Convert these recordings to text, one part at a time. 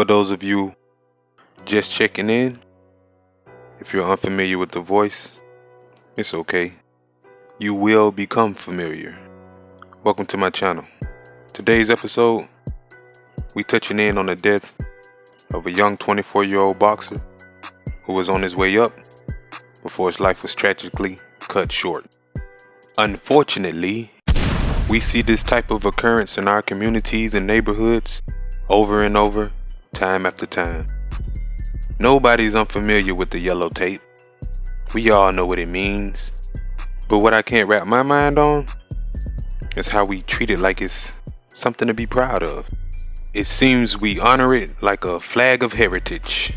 For those of you just checking in, if you're unfamiliar with the voice, it's okay. You will become familiar. Welcome to my channel. Today's episode, we touching in on the death of a young 24-year-old boxer who was on his way up before his life was tragically cut short. Unfortunately, we see this type of occurrence in our communities and neighborhoods over and over, time after time. Nobody's unfamiliar with the yellow tape. We all know what it means. But what I can't wrap my mind on is how we treat it like it's something to be proud of. It seems we honor it like a flag of heritage.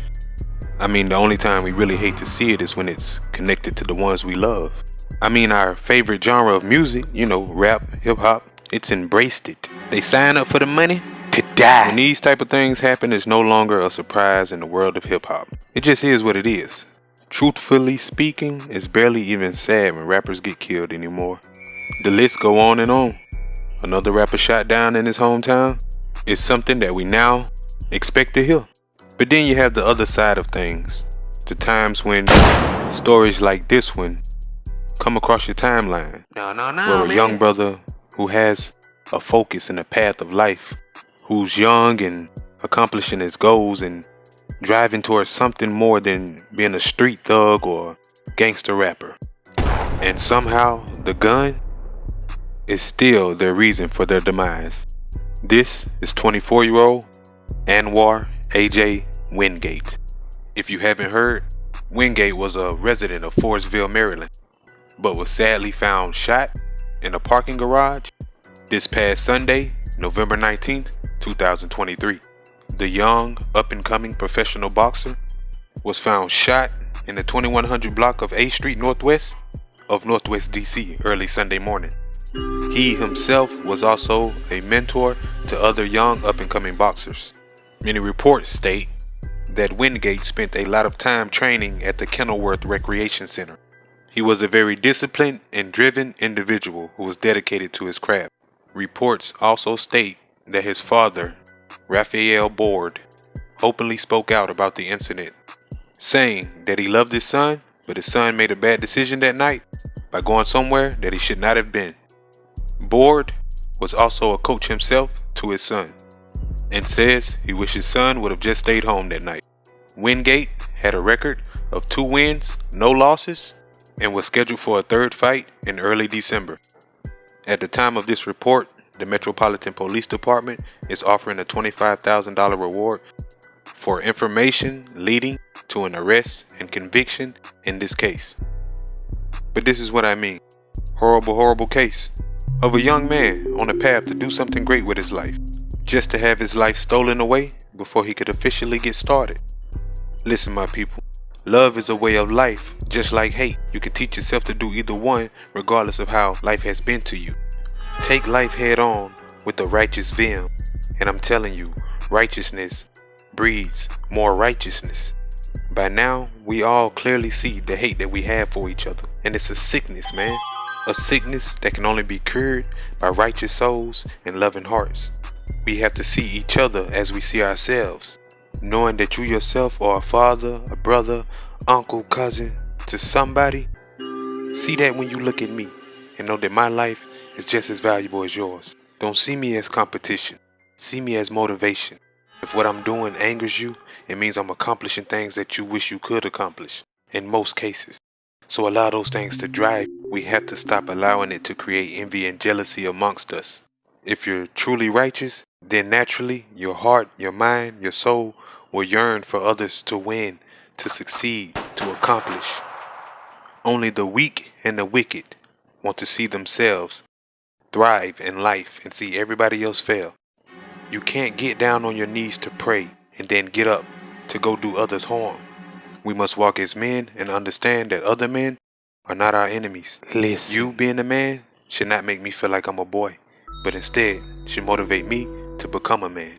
I mean, the only time we really hate to see it is when it's connected to the ones we love. I mean, our favorite genre of music, rap, hip-hop, it's embraced it. They sign up for the money to die. When these type of things happen, it's no longer a surprise in the world of hip-hop. It just is what it is. Truthfully speaking, it's barely even sad when rappers get killed anymore. The list go on and on. Another rapper shot down in his hometown is something that we now expect to hear. But then you have the other side of things. The times when stories like this one come across your timeline. Where a young brother who has a focus and a path of life, who's young and accomplishing his goals and driving towards something more than being a street thug or gangster rapper. And somehow the gun is still their reason for their demise. This is 24-year-old Anwar AJ Wingate. If you haven't heard, Wingate was a resident of Forestville, Maryland, but was sadly found shot in a parking garage this past Sunday, November 19th, 2023. The young, up-and-coming professional boxer was found shot in the 2100 block of A Street Northwest of Northwest DC early Sunday morning. He himself was also a mentor to other young, up-and-coming boxers. Many reports state that Wingate spent a lot of time training at the Kenilworth Recreation Center. He was a very disciplined and driven individual who was dedicated to his craft. Reports also state that his father, Raphael Board, openly spoke out about the incident, saying that he loved his son, but his son made a bad decision that night by going somewhere that he should not have been. Board was also a coach himself to his son, and says he wished his son would have just stayed home that night. Wingate had a record of 2 wins, no losses, and was scheduled for a third fight in early December. At the time of this report, the Metropolitan Police Department is offering a $25,000 reward for information leading to an arrest and conviction in this case. But this is what I mean. Horrible, horrible case of a young man on a path to do something great with his life, just to have his life stolen away before he could officially get started. Listen, my people. Love is a way of life, just like hate. You can teach yourself to do either one, regardless of how life has been to you. Take life head on with the righteous vim, and I'm telling you, righteousness breeds more righteousness. By now, we all clearly see the hate that we have for each other, and it's a sickness, man. A sickness that can only be cured by righteous souls and loving hearts. We have to see each other as we see ourselves, knowing that you yourself are a father, a brother, uncle, cousin to somebody. See that when you look at me, and know that my life is just as valuable as yours. Don't see me as competition. See me as motivation. If what I'm doing angers you, it means I'm accomplishing things that you wish you could accomplish, in most cases. So allow those things to drive. We have to stop allowing it to create envy and jealousy amongst us. If you're truly righteous, then naturally your heart, your mind, your soul will yearn for others to win, to succeed, to accomplish. Only the weak and the wicked want to see themselves thrive in life and see everybody else fail. You can't get down on your knees to pray and then get up to go do others harm. We must walk as men and understand that other men are not our enemies. Listen. You being a man should not make me feel like I'm a boy, but instead should motivate me to become a man.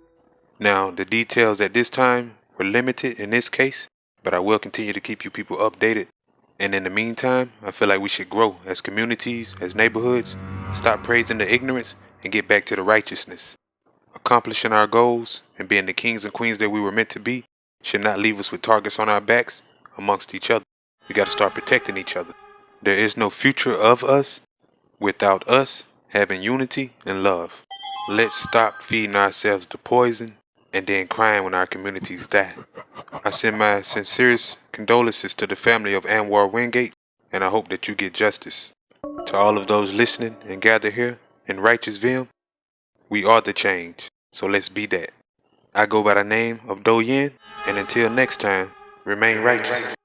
Now, the details at this time were limited in this case, but I will continue to keep you people updated. And in the meantime, I feel like we should grow as communities, as neighborhoods, stop praising the ignorance, and get back to the righteousness. Accomplishing our goals and being the kings and queens that we were meant to be should not leave us with targets on our backs amongst each other. We got to start protecting each other. There is no future of us without us having unity and love. Let's stop feeding ourselves the poison and then crying when our communities die. I send my sincerest condolences to the family of Anwar Wingate, and I hope that you get justice. To all of those listening and gather here in righteous vim, we are the change, so let's be that. I go by the name of Do Yin, and until next time, remain righteous.